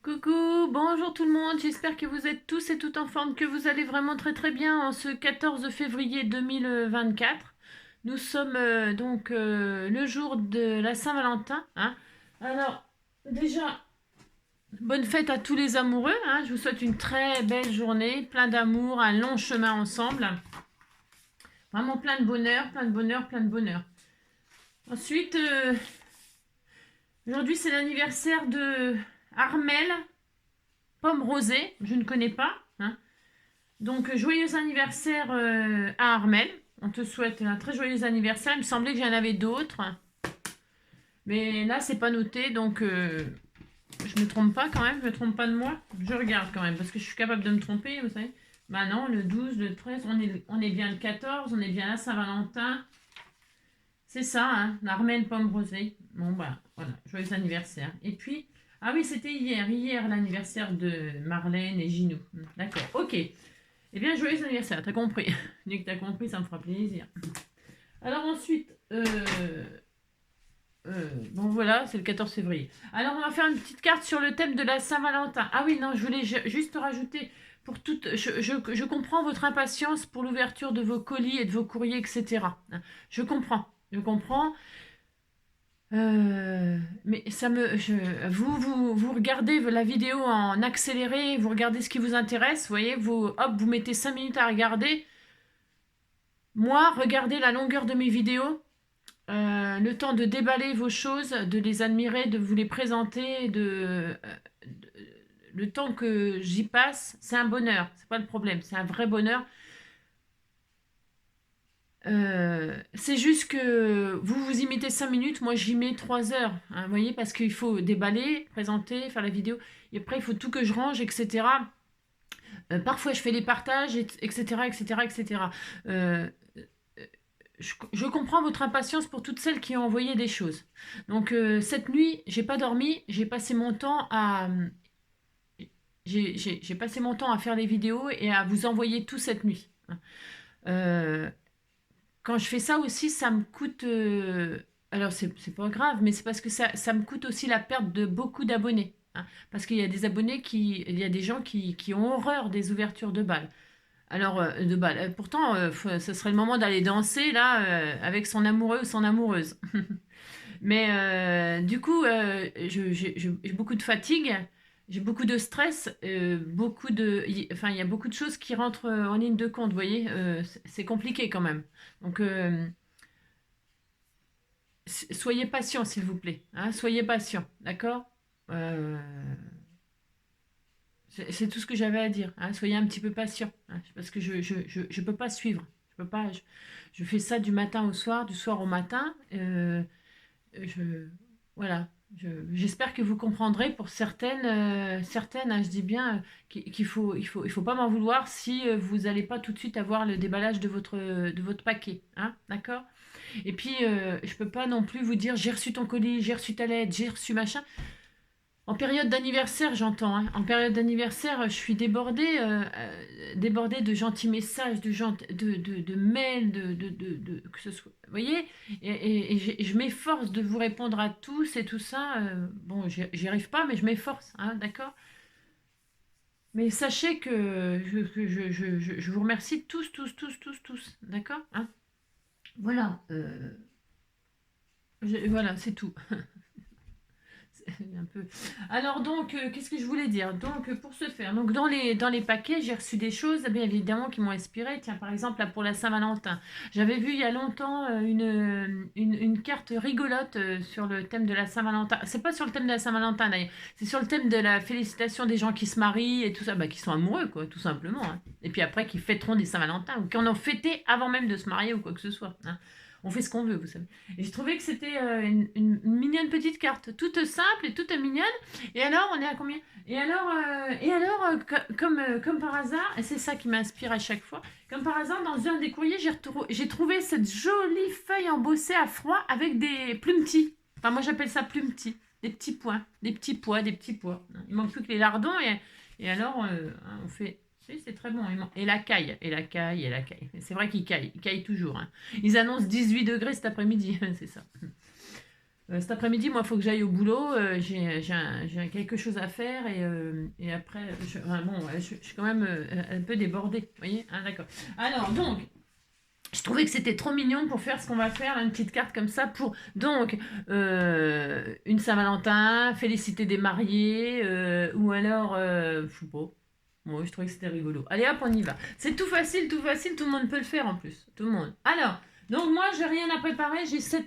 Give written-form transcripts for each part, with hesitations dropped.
Coucou, bonjour tout le monde, j'espère que vous êtes tous et toutes en forme, que vous allez vraiment très très bien en ce 14 février 2024. Nous sommes le jour de la Saint-Valentin, hein. Alors, déjà, bonne fête à tous les amoureux, hein. Je vous souhaite une très belle journée, plein d'amour, un long chemin ensemble. Vraiment plein de bonheur, plein de bonheur, plein de bonheur. Ensuite, aujourd'hui c'est l'anniversaire de Armel, Pomme Rosée, je ne connais pas, hein. Donc, joyeux anniversaire à Armel. On te souhaite un très joyeux anniversaire. Il me semblait que j'en avais d'autres. Mais là, c'est pas noté. Donc, je me trompe pas quand même. Je me trompe pas de moi. Je regarde quand même. Parce que je suis capable de me tromper, vous savez. Bah non, le 12, le 13. On est bien le 14. On est bien à Saint-Valentin. C'est ça, hein. Armel Pomme Rosée. Bon, bah, voilà. Joyeux anniversaire. Et puis, ah oui, c'était hier. Hier, l'anniversaire de Marlène et Ginou. D'accord. Ok. Eh bien, joyeux anniversaire, t'as compris. Dès que t'as compris, ça me fera plaisir. Alors ensuite, bon voilà, c'est le 14 février. Alors on va faire une petite carte sur le thème de la Saint-Valentin. Ah oui, non, je voulais juste rajouter, pour toute, je comprends votre impatience pour l'ouverture de vos colis et de vos courriers, etc. Je comprends. Mais ça me, vous regardez la vidéo en accéléré, vous regardez ce qui vous intéresse, vous voyez, vous mettez 5 minutes à regarder. Moi, regardez la longueur de mes vidéos, le temps de déballer vos choses, de les admirer, de vous les présenter, le temps que j'y passe, c'est un bonheur, c'est pas le problème, c'est un vrai bonheur. C'est juste que vous y mettez 5 minutes, moi j'y mets 3 heures, hein, vous voyez, parce qu'il faut déballer, présenter, faire la vidéo, et après il faut tout que je range, etc. Parfois je fais les partages, etc., etc., etc. Euh, je comprends votre impatience pour toutes celles qui ont envoyé des choses. Donc cette nuit, j'ai pas dormi, j'ai passé mon temps à faire les vidéos et à vous envoyer tout cette nuit. Euh, Quand je fais ça aussi, ça me coûte. Alors c'est pas grave, mais c'est parce que ça me coûte aussi la perte de beaucoup d'abonnés, hein. Parce qu'il y a des abonnés il y a des gens qui ont horreur des ouvertures de balles. Alors, de balle. Pourtant, ce serait le moment d'aller danser là avec son amoureux ou son amoureuse. Mais du coup, j'ai beaucoup de fatigue, j'ai beaucoup de stress, enfin, il y a beaucoup de choses qui rentrent en ligne de compte. Vous voyez, c'est compliqué quand même. Donc, soyez patient, s'il vous plaît, hein, soyez patient, d'accord. Euh, c'est tout ce que j'avais à dire, hein. Soyez un petit peu patient, hein, parce que je peux pas suivre. Je peux pas. Je fais ça du matin au soir, du soir au matin. Je, voilà. J'espère que vous comprendrez pour certaines, hein, je dis bien, il faut pas m'en vouloir si vous n'allez pas tout de suite avoir le déballage de votre paquet, hein, d'accord? Et puis, je peux pas non plus vous dire, j'ai reçu ton colis, j'ai reçu ta lettre, j'ai reçu machin. En période d'anniversaire, j'entends, hein. En période d'anniversaire, je suis débordée de gentils messages, de mails, que ce soit. Vous voyez. Et je m'efforce de vous répondre à tous et tout ça. Bon, j'y arrive pas, mais je m'efforce, hein, d'accord. Mais sachez que je vous remercie tous, tous, tous, tous, tous, d'accord, hein. Voilà. Voilà, c'est tout. Un peu. Alors donc, qu'est-ce que je voulais dire? Donc, pour ce faire, donc dans les paquets, j'ai reçu des choses, bien évidemment, qui m'ont inspiré. Tiens, par exemple, là, pour la Saint-Valentin, j'avais vu il y a longtemps une carte rigolote sur le thème de la Saint-Valentin. C'est pas sur le thème de la Saint-Valentin d'ailleurs, c'est sur le thème de la félicitation des gens qui se marient et tout ça, bah, qui sont amoureux, quoi, tout simplement, hein. Et puis après, qui fêteront des Saint-Valentin ou qui en ont fêté avant même de se marier ou quoi que ce soit, hein. On fait ce qu'on veut, vous savez. Et j'ai trouvé que c'était une mignonne petite carte, toute simple et toute mignonne. Et alors, on est à combien? Comme par hasard, et c'est ça qui m'inspire à chaque fois, comme par hasard, dans un des courriers, j'ai trouvé cette jolie feuille embossée à froid avec des plumetis. Enfin, moi j'appelle ça plumetis. Des petits points, des petits pois, des petits pois. Il manque plus que les lardons et alors on fait. Oui, c'est très bon. Et la caille, et la caille, et la caille. C'est vrai qu'ils caillent toujours, hein. Ils annoncent 18 degrés cet après-midi, c'est ça. Cet après-midi, moi, il faut que j'aille au boulot. J'ai quelque chose à faire et après, bon, je suis quand même un peu débordée. Vous voyez, hein, d'accord. Alors, donc, je trouvais que c'était trop mignon pour faire ce qu'on va faire, là, une petite carte comme ça pour donc une Saint-Valentin, féliciter des mariés ou alors je sais pas. Moi, je trouvais que c'était rigolo. Allez hop, on y va. C'est tout facile, tout le monde peut le faire en plus. Tout le monde. Alors, donc moi, j'ai rien à préparer. J'ai ce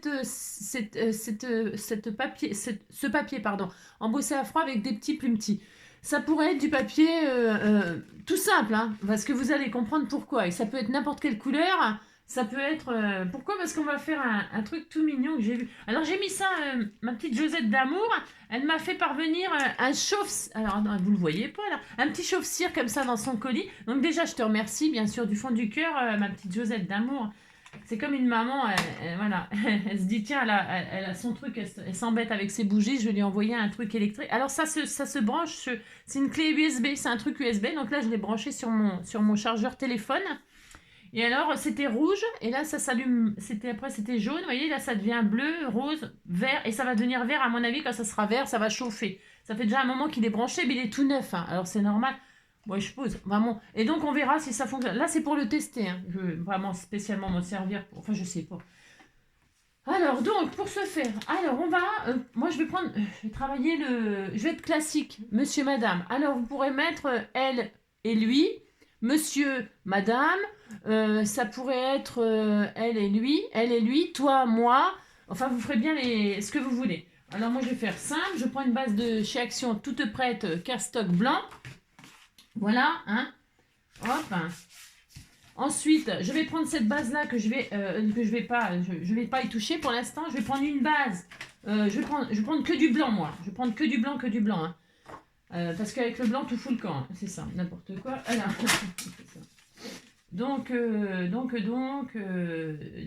papier, pardon, embossé à froid avec des petits plumetis. Ça pourrait être du papier tout simple, hein, parce que vous allez comprendre pourquoi. Et ça peut être n'importe quelle couleur. Ça peut être... pourquoi? Parce qu'on va faire un truc tout mignon que j'ai vu. Alors j'ai mis ça, ma petite Josette d'amour, elle m'a fait parvenir un chauve... Alors non, vous le voyez pas là. Un petit chauve-cire comme ça dans son colis. Donc déjà je te remercie bien sûr du fond du cœur, ma petite Josette d'amour. C'est comme une maman, voilà, elle se dit tiens, elle a son truc, elle s'embête avec ses bougies, je vais lui envoyer un truc électrique. Alors ça se branche, c'est une clé USB, c'est un truc USB. Donc là je l'ai branché sur mon chargeur téléphone. Et alors, c'était rouge, et là, ça s'allume, après, c'était jaune, vous voyez, là, ça devient bleu, rose, vert, et ça va devenir vert, à mon avis, quand ça sera vert, ça va chauffer. Ça fait déjà un moment qu'il est branché, mais il est tout neuf, hein. Alors c'est normal. Moi, je pose, vraiment. Et donc, on verra si ça fonctionne. Là, c'est pour le tester, hein. Je veux vraiment spécialement m'en servir, enfin, je sais pas. Alors, donc, pour ce faire, alors, on va, moi, je vais travailler je vais être classique, monsieur, madame. Alors, vous pourrez mettre elle et lui, monsieur, madame, ça pourrait être elle et lui, toi, moi. Enfin, vous ferez bien ce que vous voulez. Alors, moi, je vais faire simple. Je prends une base de chez Action toute prête, cardstock blanc. Voilà, hein. Hop. Ensuite, je vais prendre cette base-là que je vais pas y toucher pour l'instant. Je vais prendre une base. Je vais prendre que du blanc, moi. Je vais prendre que du blanc, hein. Parce qu'avec le blanc, tout fout le camp, hein. C'est ça, n'importe quoi. Alors, c'est ça. Donc,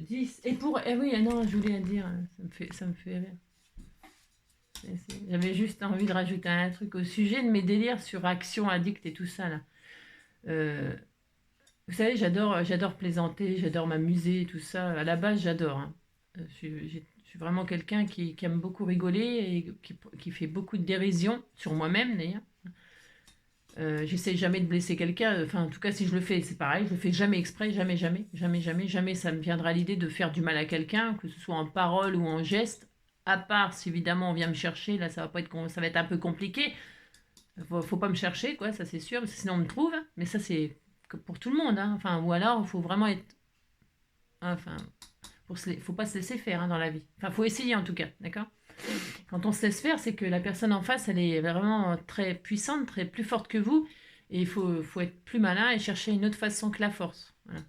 10. Et pour... Eh oui, non, je voulais dire, ça me fait rire. J'avais juste envie de rajouter un truc au sujet de mes délires sur Action Addict et tout ça, là. Vous savez, j'adore plaisanter, j'adore m'amuser, tout ça. À la base, j'adore, hein. Je suis vraiment quelqu'un qui aime beaucoup rigoler et qui fait beaucoup de dérision sur moi-même, d'ailleurs. J'essaie jamais de blesser quelqu'un. Enfin, en tout cas, si je le fais, c'est pareil. Je le fais jamais exprès, jamais, ça me viendra l'idée de faire du mal à quelqu'un, que ce soit en parole ou en geste. À part si évidemment on vient me chercher, là, ça va être un peu compliqué. Faut pas me chercher, quoi, ça c'est sûr, parce que sinon on me trouve. Mais ça, c'est pour tout le monde, hein. Enfin, ou alors, il faut vraiment être. Enfin, faut pas se laisser faire, hein, dans la vie. Enfin, faut essayer en tout cas, d'accord? Quand on se laisse faire, c'est que la personne en face, elle est vraiment très puissante, très plus forte que vous. Et il faut être plus malin et chercher une autre façon que la force. Voilà.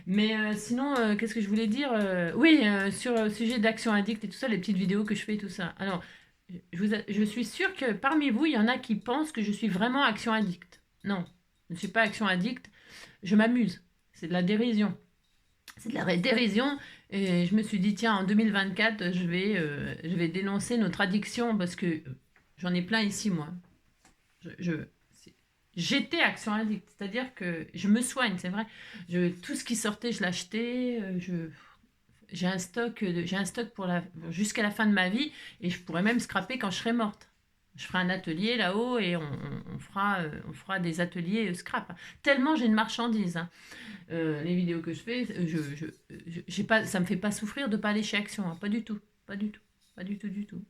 Mais sinon, qu'est-ce que je voulais dire? Oui, sur le sujet d'Action Addict et tout ça, les petites vidéos que je fais et tout ça. Alors, je suis sûre que parmi vous, il y en a qui pensent que je suis vraiment Action Addict. Non, je ne suis pas Action Addict. Je m'amuse. C'est de la dérision. C'est de la dérision. Et je me suis dit, tiens, en 2024, je vais dénoncer notre addiction parce que j'en ai plein ici, moi. J'étais Action Addict, c'est-à-dire que je me soigne, c'est vrai. Tout ce qui sortait, je l'achetais. J'ai un stock pour jusqu'à la fin de ma vie et je pourrais même scraper quand je serai morte. Je ferai un atelier là-haut et on fera des ateliers scrap. Tellement j'ai une marchandise, hein. Les vidéos que je fais, j'ai pas, ça me fait pas souffrir de pas aller chez Action, hein. Pas du tout, pas du tout, pas du tout, du tout.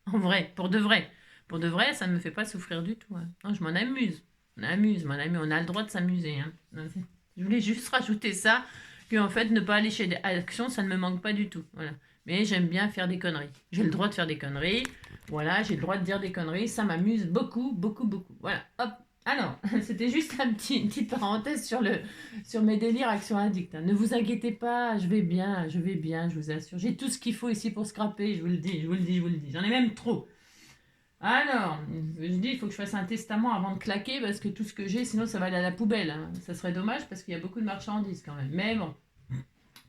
En vrai, pour de vrai. Pour de vrai, ça ne me fait pas souffrir du tout, hein. Non, je m'en amuse. On amuse, mon ami, on a le droit de s'amuser, hein. Je voulais juste rajouter ça, que en fait, ne pas aller chez Action, ça ne me manque pas du tout. Voilà. Mais j'aime bien faire des conneries. J'ai le droit de faire des conneries. Voilà, j'ai le droit de dire des conneries. Ça m'amuse beaucoup, beaucoup, beaucoup. Voilà, hop. Alors, c'était juste une petite parenthèse sur mes délires Action Addict, hein. Ne vous inquiétez pas, je vais bien, je vous assure. J'ai tout ce qu'il faut ici pour scraper, je vous le dis. J'en ai même trop. Alors, je dis, il faut que je fasse un testament avant de claquer parce que tout ce que j'ai, sinon ça va aller à la poubelle, hein. Ça serait dommage parce qu'il y a beaucoup de marchandises quand même. Mais bon.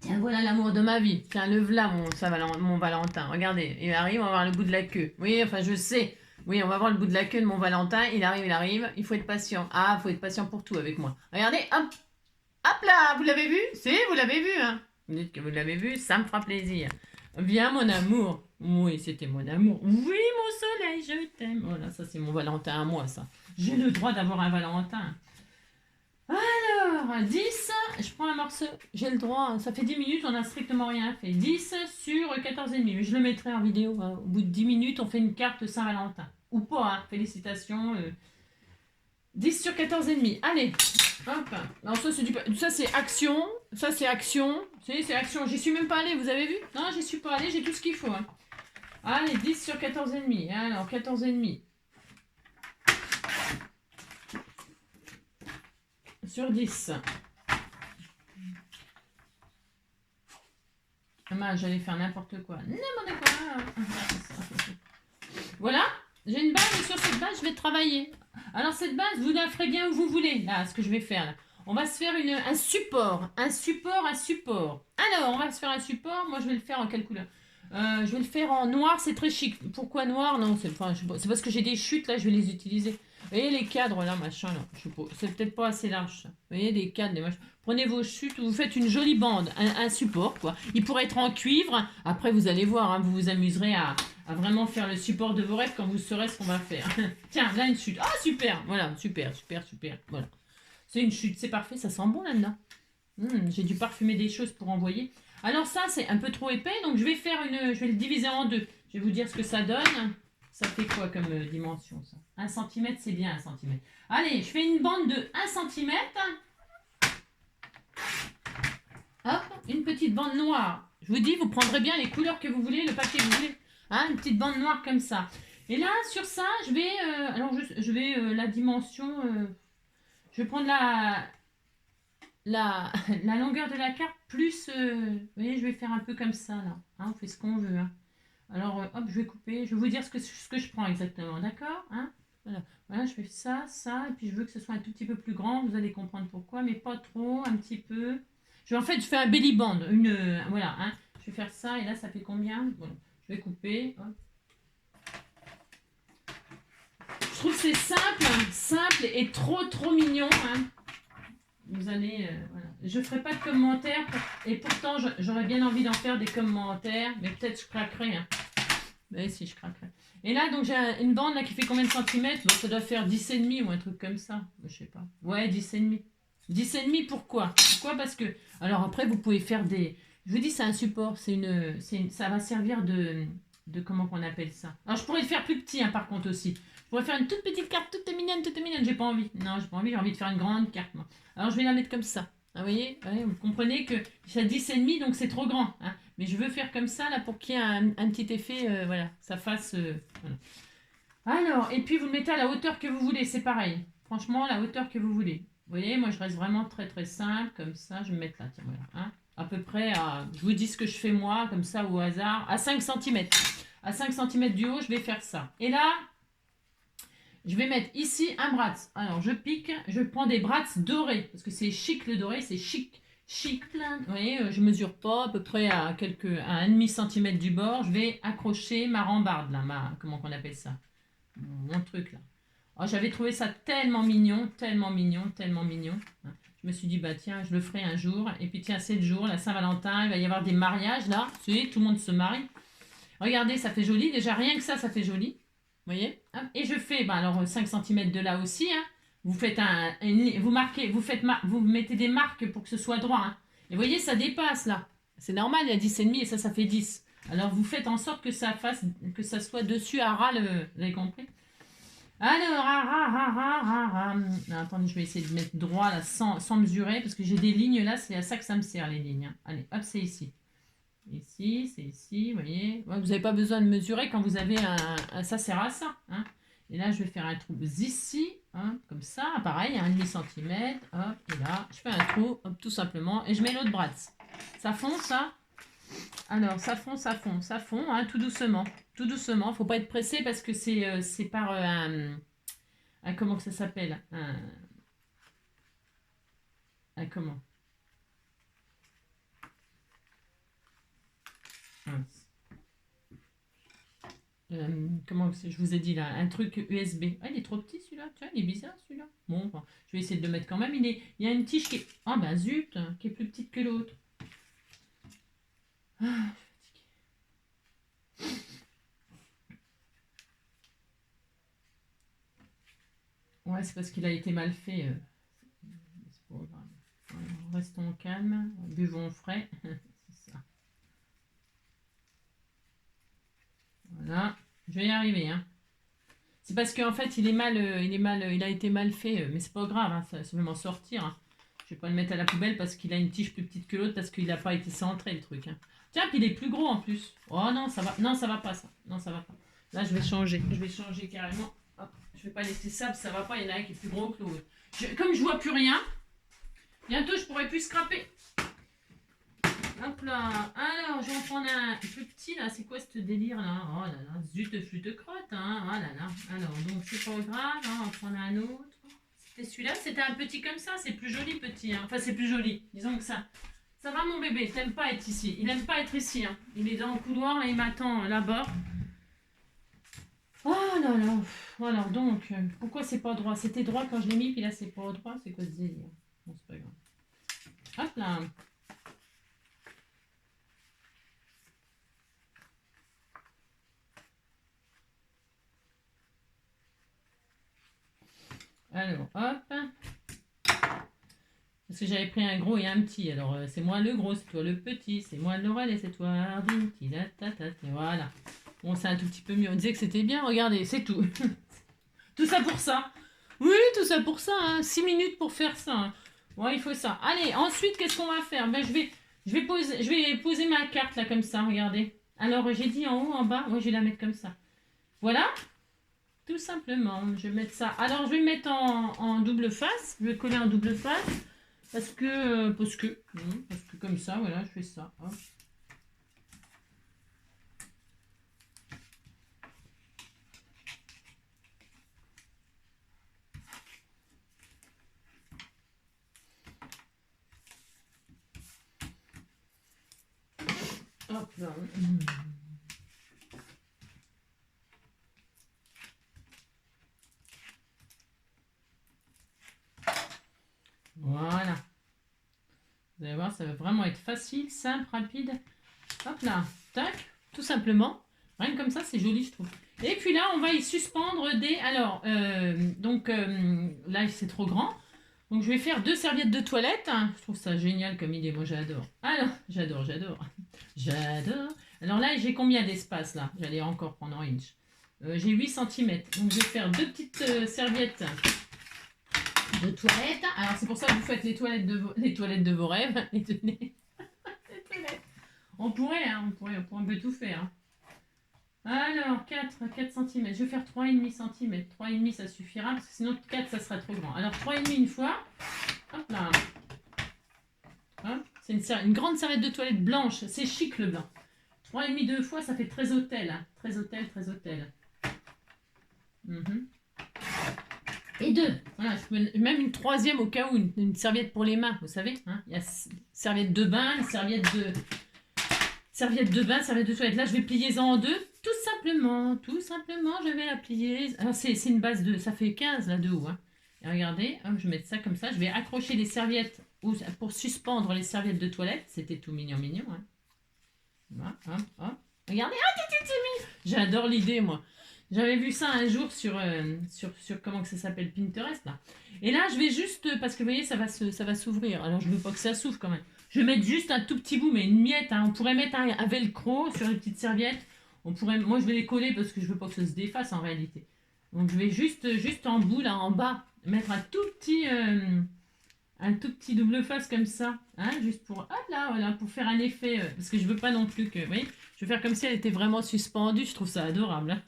Tiens, voilà l'amour de ma vie. Tiens, le voilà mon Valentin. Regardez, il arrive, on va voir le bout de la queue. Oui, enfin, je sais. Oui, on va voir le bout de la queue de mon Valentin. Il arrive. Il faut être patient. Ah, il faut être patient pour tout avec moi. Regardez, hop. Hop là, vous l'avez vu? Si, vous l'avez vu, hein. Vous dites que vous l'avez vu, ça me fera plaisir. Viens mon amour. Oui, c'était mon amour. Oui, mon soleil, je t'aime. Voilà, ça c'est mon Valentin à moi, ça. J'ai le droit d'avoir un Valentin. Alors, 10, je prends un morceau, j'ai le droit, ça fait 10 minutes, on n'a strictement rien fait. 10 sur 14,5, mais je le mettrai en vidéo. Au bout de 10 minutes, on fait une carte Saint-Valentin. Ou pas, hein, félicitations. 10 sur 14,5. Allez, hop. Alors ça c'est action, ça c'est action, c'est action. J'y suis même pas allée, vous avez vu? Non, j'y suis pas allée, j'ai tout ce qu'il faut. Hein. Allez, 10 sur 14,5. Alors, 14,5. Sur 10. Ah, j'allais faire n'importe quoi. N'importe quoi. Voilà, j'ai une base et sur cette base, je vais travailler. Alors cette base, vous la ferez bien où vous voulez, là, ce que je vais faire. Là. On va se faire un support. Un support. Alors, on va se faire un support. Moi, je vais le faire en quelle couleur je vais le faire en noir, c'est très chic. Pourquoi noir? Non, c'est parce que j'ai des chutes, là, je vais les utiliser. Vous voyez les cadres, là, machin, là. C'est peut-être pas assez large, ça. Vous voyez les cadres, les machins. Prenez vos chutes, vous faites une jolie bande, un support, quoi. Il pourrait être en cuivre. Après, vous allez voir, hein, vous vous amuserez à vraiment faire le support de vos rêves quand vous saurez ce qu'on va faire. Tiens, là, une chute. Ah, super. Voilà, super. Voilà. C'est une chute, c'est parfait. Ça sent bon, là-dedans. J'ai dû parfumer des choses pour envoyer. Alors ça, c'est un peu trop épais, donc je vais le diviser en deux. Je vais vous dire ce que ça donne. Ça fait quoi comme dimension, ça? 1 cm, c'est bien 1 cm. Allez, je fais une bande de 1 cm. Hop, une petite bande noire. Je vous dis, vous prendrez bien les couleurs que vous voulez, le papier que vous voulez. Hein, une petite bande noire comme ça. Et là, sur ça, je vais, la dimension, je vais prendre la longueur de la carte plus, vous voyez, je vais faire un peu comme ça, là. Hein, on fait ce qu'on veut. Hein. Alors, hop, je vais couper. Je vais vous dire ce que je prends exactement, d'accord hein voilà, je fais ça, et puis je veux que ce soit un tout petit peu plus grand. Vous allez comprendre pourquoi, mais pas trop, un petit peu. Je fais un belly band. Voilà, hein. Je vais faire ça, et là, ça fait combien voilà. Je vais couper. Hop. Je trouve que c'est simple et trop mignon. Hein. Vous allez, voilà. Je ferai pas de commentaires et pourtant j'aurais bien envie d'en faire des commentaires, mais peut-être je craquerai. Hein. Mais si je craquerai. Et là donc j'ai une bande là qui fait combien de centimètres? Bon, ça doit faire 10,5 ou un truc comme ça. Je sais pas. Ouais, 10,5. 10,5 pourquoi? Pourquoi? Parce que alors après vous pouvez faire des. Je vous dis c'est un support, ça va servir de comment qu'on appelle ça. Alors je pourrais le faire plus petit hein, par contre aussi. Je pourrais faire une toute petite carte, toute mignonne. J'ai pas envie. Non, j'ai pas envie. J'ai envie de faire une grande carte moi. Alors je vais la mettre comme ça. Ah, vous voyez, vous comprenez que j'ai 10,5 donc c'est trop grand. Hein. Mais je veux faire comme ça là pour qu'il y ait un petit effet, voilà, ça fasse. Voilà. Alors, et puis vous le mettez à la hauteur que vous voulez, c'est pareil. Franchement, la hauteur que vous voulez. Vous voyez, moi je reste vraiment très simple, comme ça, je vais me mettre là, tiens, voilà. Hein, à peu près, je vous dis ce que je fais moi, comme ça au hasard, à 5 cm. À 5 cm du haut, je vais faire ça. Et là, je vais mettre ici un bratz. Alors, je pique, je prends des bratz dorés, parce que c'est chic le doré, c'est chic. Chic plein. Vous voyez, je mesure pas à peu près à 1,5 cm du bord. Je vais accrocher ma rambarde, là, comment on appelle ça? Mon truc, là. Oh, j'avais trouvé ça tellement mignon. Hein. Je me suis dit, bah tiens, je le ferai un jour. Et puis tiens, c'est le jour, la Saint-Valentin, il va y avoir des mariages, là. Vous voyez, tout le monde se marie. Regardez, ça fait joli. Déjà, rien que ça fait joli. Vous voyez? Et je fais, alors 5 cm de là aussi. Hein. Vous faites vous marquez, vous mettez des marques pour que ce soit droit. Hein. Et vous voyez, ça dépasse là. C'est normal, il y a 10,5 et ça fait 10. Alors vous faites en sorte que ça soit dessus à ras, vous avez compris? Alors, attendez, je vais essayer de mettre droit là sans mesurer parce que j'ai des lignes là, c'est à ça que ça me sert les lignes. Hein. Allez, hop, c'est ici. Ici, c'est ici, vous voyez. Ouais, vous n'avez pas besoin de mesurer quand vous avez ça sert à ça. Hein. Et là, je vais faire un trou ici, hein, comme ça, pareil, 1,5 cm. Hop, et là, je fais un trou, hop, tout simplement, et je mets l'autre bratz. Ça fond, ça? Alors, ça fond, hein, tout doucement. Tout doucement, faut pas être pressé parce que c'est par comment que ça s'appelle? Comment? Comment je vous ai dit là, un truc USB. Ah, il est trop petit celui-là. Tiens, il est bizarre celui-là. Bon, enfin, je vais essayer de le mettre quand même. Il y a une tige qui est. Ah, bah zut, qui est plus petite que l'autre. Ah, je suis fatiguée. Ouais, c'est parce qu'il a été mal fait. C'est pas grave. Alors, restons calmes, buvons frais. C'est ça. Voilà, je vais y arriver, hein. C'est parce qu'en fait, il a été mal fait, mais c'est pas grave, hein, ça va m'en sortir, hein. Je vais pas le mettre à la poubelle parce qu'il a une tige plus petite que l'autre parce qu'il n'a pas été centré le truc, hein. Tiens, puis il est plus gros en plus. Oh non, ça va, non, ça va pas ça. Non, ça va pas. Là, je vais changer. Je vais changer carrément. Hop, je vais pas laisser ça, ça va pas. Il y en a un qui est plus gros que l'autre. Comme je vois plus rien, bientôt je pourrai plus scraper. Hop là. Alors, je vais en prendre un plus petit là. C'est quoi ce délire là? Oh là là, zut, flûte crotte, hein. Oh là là. Alors, donc c'est pas grave, hein, on va prendre un autre. C'était celui-là, c'était un petit comme ça. C'est plus joli petit, hein. Enfin, c'est plus joli. Disons que ça. Ça va mon bébé, t'aimes pas être ici. Il aime pas être ici, hein. Il est dans le couloir et il m'attend là-bas. Oh là là. Alors donc, pourquoi c'est pas droit? C'était droit quand je l'ai mis, puis là c'est pas droit. C'est quoi ce délire? Bon, c'est pas grave. Hop là. Alors, hop. Parce que j'avais pris un gros et un petit. Alors, c'est moi le gros, c'est toi le petit. C'est moi le relais, c'est toi Hardy. Voilà. Bon, c'est un tout petit peu mieux. On disait que c'était bien. Regardez, c'est tout. Tout ça pour ça. Oui, tout ça pour ça. Hein. 6 minutes pour faire ça. Hein. Ouais, il faut ça. Allez, ensuite, qu'est-ce qu'on va faire? Ben, je vais poser ma carte là comme ça. Regardez. Alors, j'ai dit en haut, en bas. Moi, je vais la mettre comme ça. Voilà. Tout simplement. Je vais mettre ça. Alors, je vais le mettre en double face. Je vais coller en double face. Parce que comme ça, voilà, je fais ça. Hop. Hop là. Voilà. Vous allez voir, ça va vraiment être facile, simple, rapide. Hop là, tac, tout simplement. Rien que comme ça, c'est joli, je trouve. Et puis là, on va y suspendre des... Alors, là, c'est trop grand. Donc, je vais faire 2 serviettes de toilette. Je trouve ça génial comme idée. Moi, j'adore. Alors, j'adore. J'adore. Alors là, j'ai combien d'espace, là? J'allais encore prendre en inch. J'ai 8 cm. Donc, je vais faire 2 petites serviettes de toilette. Alors, c'est pour ça que vous faites les toilettes de vos rêves. Les toilettes. On pourrait un peu tout faire. Hein. Alors, 4 cm. Je vais faire 3,5 cm. 3,5 ça suffira, parce que sinon 4 ça sera trop grand. Alors, 3,5 une fois. Hop là. Hop. C'est une grande serviette de toilette blanche. C'est chic le blanc. 3,5 deux fois, ça fait très hôtel. Hein. Très hôtel. Et 2. Voilà, même une 3e au cas où, une serviette pour les mains, vous savez. Hein. Il y a serviette de bain, une serviette de bain, serviette de toilette. Là, je vais plier ça en 2. Tout simplement, je vais la plier. Alors, c'est une base de... Ça fait 15 là de haut. Hein. Et regardez, hop, je vais mettre ça comme ça. Je vais accrocher les serviettes pour suspendre les serviettes de toilette. C'était tout mignon. Hein. Voilà, hop. Regardez, j'adore l'idée, moi. J'avais vu ça un jour sur comment que ça s'appelle, Pinterest, là. Et là, je vais juste, parce que vous voyez, ça va s'ouvrir. Alors, je veux pas que ça s'ouvre quand même. Je vais mettre juste un tout petit bout, mais une miette. Hein. On pourrait mettre un velcro sur les petites serviettes. Moi, je vais les coller parce que je veux pas que ça se défasse en réalité. Donc, je vais juste en bout, là, en bas, mettre un tout petit double face comme ça. Hein, juste pour, hop là, voilà, pour faire un effet. Parce que je veux pas non plus que, vous voyez, je vais faire comme si elle était vraiment suspendue. Je trouve ça adorable. Hein.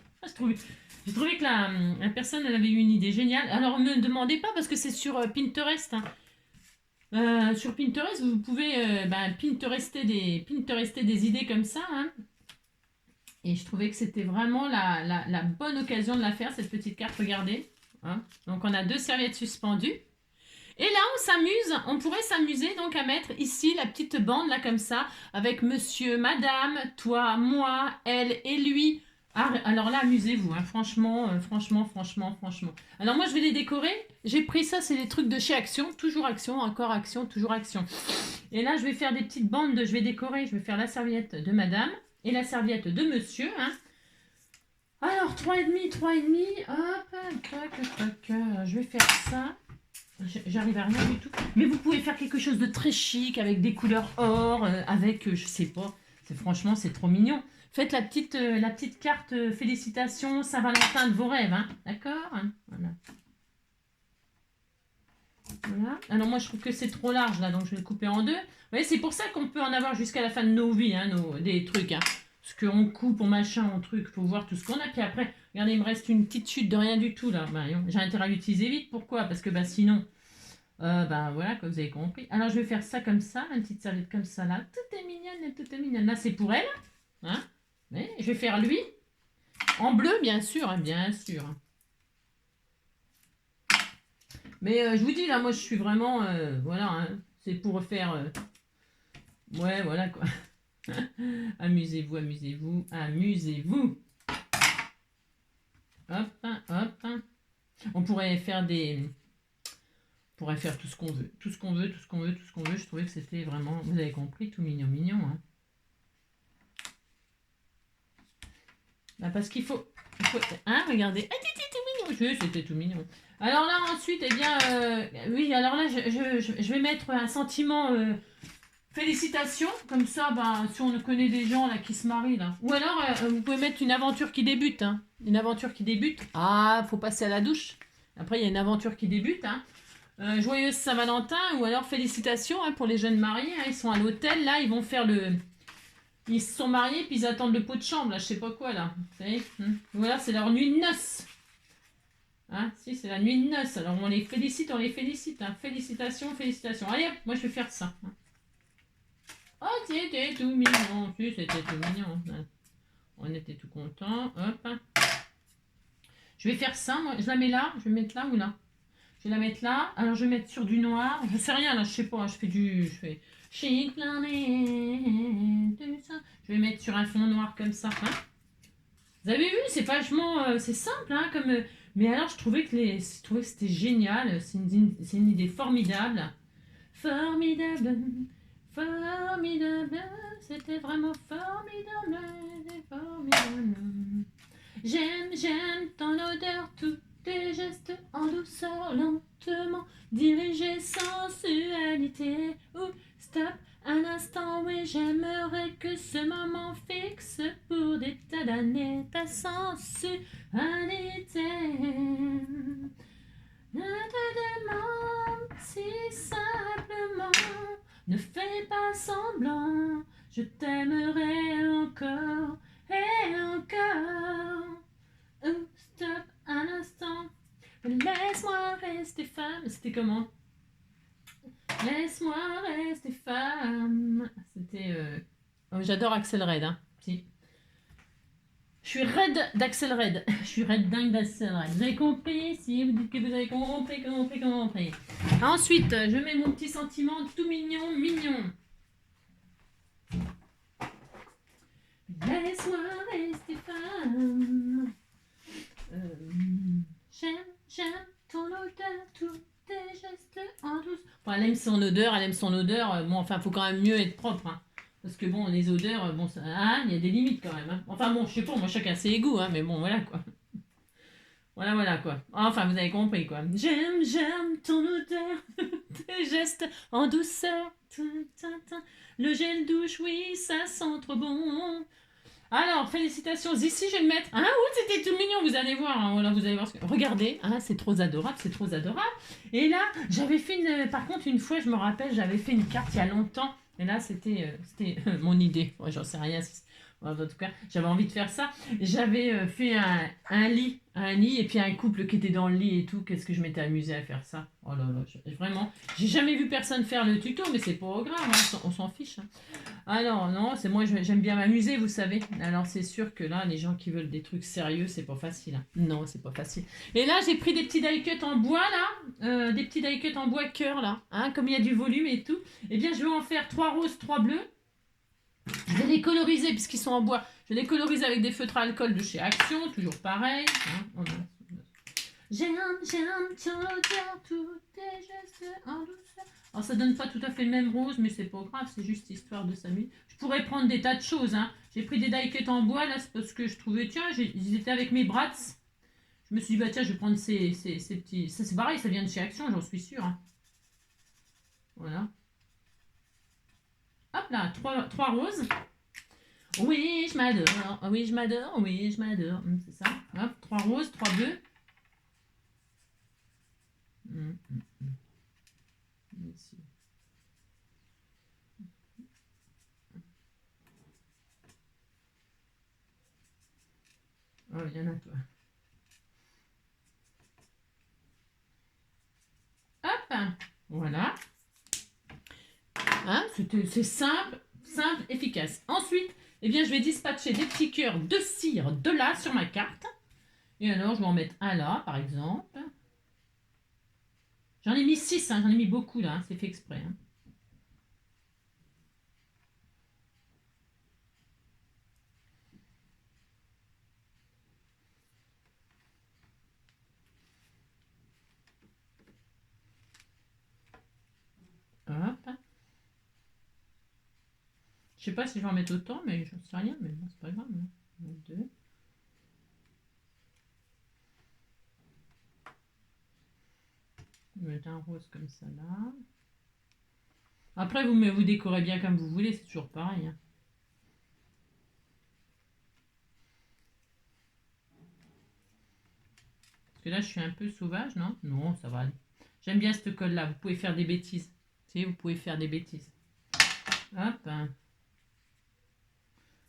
J'ai trouvé que la personne, elle avait eu une idée géniale. Alors, ne me demandez pas parce que c'est sur Pinterest. Hein. Sur Pinterest, vous pouvez Pinterester des idées comme ça. Hein. Et je trouvais que c'était vraiment la bonne occasion de la faire, cette petite carte. Regardez. Hein. Donc, on a 2 serviettes suspendues. Et là, on pourrait s'amuser donc à mettre ici la petite bande, là, comme ça, avec monsieur, madame, toi, moi, elle et lui. Ah, alors là, amusez-vous, hein. Franchement. Alors moi, je vais les décorer. J'ai pris ça, c'est les trucs de chez Action. Toujours Action, encore Action, toujours Action. Et là, je vais faire des petites bandes, je vais décorer. Je vais faire la serviette de madame. et la serviette de monsieur. Hein. Alors, 3,5, 3,5. Hop, je vais faire ça. J'arrive à rien du tout. Mais vous pouvez faire quelque chose de très chic avec des couleurs or, avec, je sais pas. Franchement, c'est trop mignon. Faites la petite carte félicitations Saint-Valentin de vos rêves. Hein. D'accord, hein. Voilà. Voilà. Alors moi je trouve que c'est trop large là, donc je vais le couper en deux. Vous voyez, c'est pour ça qu'on peut en avoir jusqu'à la fin de nos vies, hein, des trucs. Hein. Parce qu'on coupe, on machin, on truc, faut voir tout ce qu'on a. Puis après, regardez, il me reste une petite chute de rien du tout là. Bah, j'ai intérêt à l'utiliser vite. Pourquoi? Parce que bah, sinon, voilà, comme vous avez compris. Alors je vais faire ça comme ça, une petite serviette comme ça là. Tout est mignonne, tout est mignonne. Là c'est pour elle. Hein. Mais je vais faire lui. En bleu, bien sûr, hein, bien sûr. Mais je vous dis, là, moi, je suis vraiment... voilà, hein, c'est pour faire... ouais, voilà, quoi. Amusez-vous, amusez-vous, amusez-vous. Hop, hein, hop. Hein. On pourrait faire des... On pourrait faire tout ce qu'on veut. Tout ce qu'on veut, tout ce qu'on veut, tout ce qu'on veut. Je trouvais que c'était vraiment... Vous avez compris, tout mignon, mignon. Hein. Bah, parce qu'il faut... Hein, regardez. Ah, c'était tout mignon. Oui, c'était tout mignon. Alors là, ensuite, eh bien, oui, alors là, je vais mettre un sentiment félicitations, comme ça, ben, si on connaît des gens là qui se marient, là. Ou alors, vous pouvez mettre une aventure qui débute, hein. Une aventure qui débute. Ah, faut passer à la douche. Après, il y a une aventure qui débute, hein. Joyeuse Saint-Valentin, ou alors félicitations hein, pour les jeunes mariés, hein. Ils sont à l'hôtel, là, ils vont faire le... Ils se sont mariés, puis ils attendent le pot de chambre, là, je sais pas quoi, là. Vous savez Voilà, c'est leur nuit de noces. Hein, si, c'est la nuit de noces. Alors, on les félicite, hein. Félicitations, félicitations. Allez, hop, moi, je vais faire ça. Hein. Oh, c'était tout mignon. Si, c'était tout mignon. Hein. On était tout contents. Hop. Je vais faire ça, moi. Je la mets là. Je vais mettre là ou là. Je vais la mettre là. Alors, je vais mettre sur du noir. Je sais rien, là, je sais pas. Je fais chic planète. Je vais mettre sur un fond noir comme ça. Hein. Vous avez vu, c'est vachement... c'est simple, hein, comme... mais alors, je trouvais que c'était génial. C'est une idée formidable. Formidable. Formidable. C'était vraiment formidable. Formidable. J'aime ton odeur, tous tes gestes en douceur, lentement, dirigés sensualité. Ouh, stop, un instant, oui, j'aimerais que ce moment fixe pour des tas d'années ta sensualité. Ne te demande si simplement, ne fais pas semblant, je t'aimerai encore et encore. Oh, stop un instant, laisse-moi rester femme. C'était comment? Laisse-moi rester femme. C'était... Oh, j'adore Axel Red, hein. Si. Je suis raide d'Axel Red. Je suis raide dingue d'Axel Red. Vous avez compris? Si vous dites que vous avez compris. Ensuite, je mets mon petit sentiment tout mignon, mignon. Laisse-moi rester femme. J'aime ton odeur, tous tes gestes en douce. Bon, elle aime son odeur. Bon, enfin, faut quand même mieux être propre, hein. Parce que bon, les odeurs, bon, ça, hein, il y a des limites quand même. Hein. Enfin bon, je sais pas, moi chacun ses goûts, hein, mais bon, voilà quoi. Voilà quoi. Enfin, vous avez compris quoi. J'aime ton odeur, tes gestes en douceur. Le gel douche, oui, ça sent trop bon. Alors, félicitations. Ici, je vais le mettre. Ah oui, c'était tout mignon, vous allez voir. Hein, voilà, vous allez voir. Regardez, hein, c'est trop adorable, c'est trop adorable. Et là, j'avais fait par contre, une fois, je me rappelle, j'avais fait une carte il y a longtemps. Et là, c'était mon idée. Ouais, j'en sais rien. En tout cas, j'avais envie de faire ça. J'avais fait un lit, et puis un couple qui était dans le lit et tout. Qu'est-ce que je m'étais amusée à faire ça. Oh là là, vraiment. J'ai jamais vu personne faire le tuto, mais c'est pas grave, hein, on s'en fiche. Hein. Alors, non, c'est moi, j'aime bien m'amuser, vous savez. Alors, c'est sûr que là, les gens qui veulent des trucs sérieux, c'est pas facile. Hein. Non, c'est pas facile. Et là, j'ai pris des petts die cuts en bois, là. Des petits die cuts en bois cœur, là. Hein, comme il y a du volume et tout. Eh bien, je vais en faire 3 roses, 3 bleus. Je vais les coloriser, puisqu'ils sont en bois. Je vais les coloriser avec des feutres à alcool de chez Action, toujours pareil. Hein, j'aime ton odeur, tous tes gestes en douceur. Alors ça donne pas tout à fait le même rose, mais c'est pas grave, c'est juste histoire de s'amuser. Je pourrais prendre des tas de choses, hein. J'ai pris des die cuts en bois, là, c'est parce que je trouvais, tiens, ils étaient avec mes brats. Je me suis dit, bah tiens, je vais prendre ces petits... Ça, c'est pareil, ça vient de chez Action, j'en suis sûre. Hein. Voilà. Hop là, trois roses. Oui, je m'adore. Oui, je m'adore. Oui, je m'adore. C'est ça. Hop, 3 roses, 3 bleus. Ici. Oh, il y en a toi. Hop, voilà. Hein, c'est simple, efficace. Ensuite, eh bien, je vais dispatcher des petits cœurs de cire de là sur ma carte. Et alors, je vais en mettre un là, par exemple. J'en ai mis 6, hein, j'en ai mis beaucoup là, hein, c'est fait exprès. Hein. Hop. Je sais pas si je vais en mettre autant, mais je ne sais rien, mais bon, c'est pas grave. Hein. 2. Je vais mettre un rose comme ça là. Après, vous décorez bien comme vous voulez, c'est toujours pareil. Hein. Parce que là, je suis un peu sauvage, non? Non, ça va aller. J'aime bien cette colle-là. Vous pouvez faire des bêtises. Vous savez, vous pouvez faire des bêtises. Hop.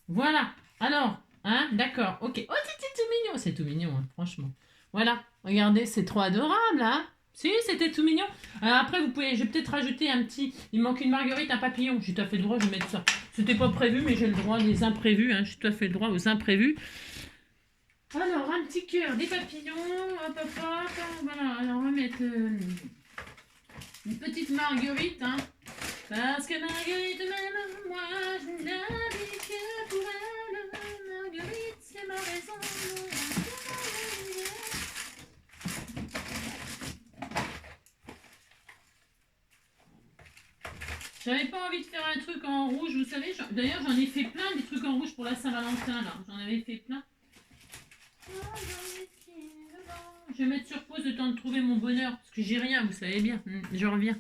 Voilà. Alors, hein, d'accord. Ok. Oh, c'était tout mignon. C'est tout mignon, hein, franchement. Voilà. Regardez, c'est trop adorable, hein. Si, c'était tout mignon. Alors après, je vais peut-être rajouter un petit... Il manque une marguerite, un papillon. J'ai tout à fait le droit de mettre ça. C'était pas prévu, mais j'ai le droit des imprévus. Hein. J'ai tout à fait le droit aux imprévus. Alors, un petit cœur, des papillons. Hop, hop, hop. Voilà. Alors, on va mettre une petite marguerite. Hein. Parce que Marguerite même, moi, je n'habite que pour elle. Marguerite, c'est ma raison. J'avais pas envie de faire un truc en rouge, vous savez. D'ailleurs, j'en ai fait plein des trucs en rouge pour la Saint-Valentin, là. J'en avais fait plein. Je vais mettre sur pause le temps de trouver mon bonheur. Parce que j'ai rien, vous savez bien. Je reviens.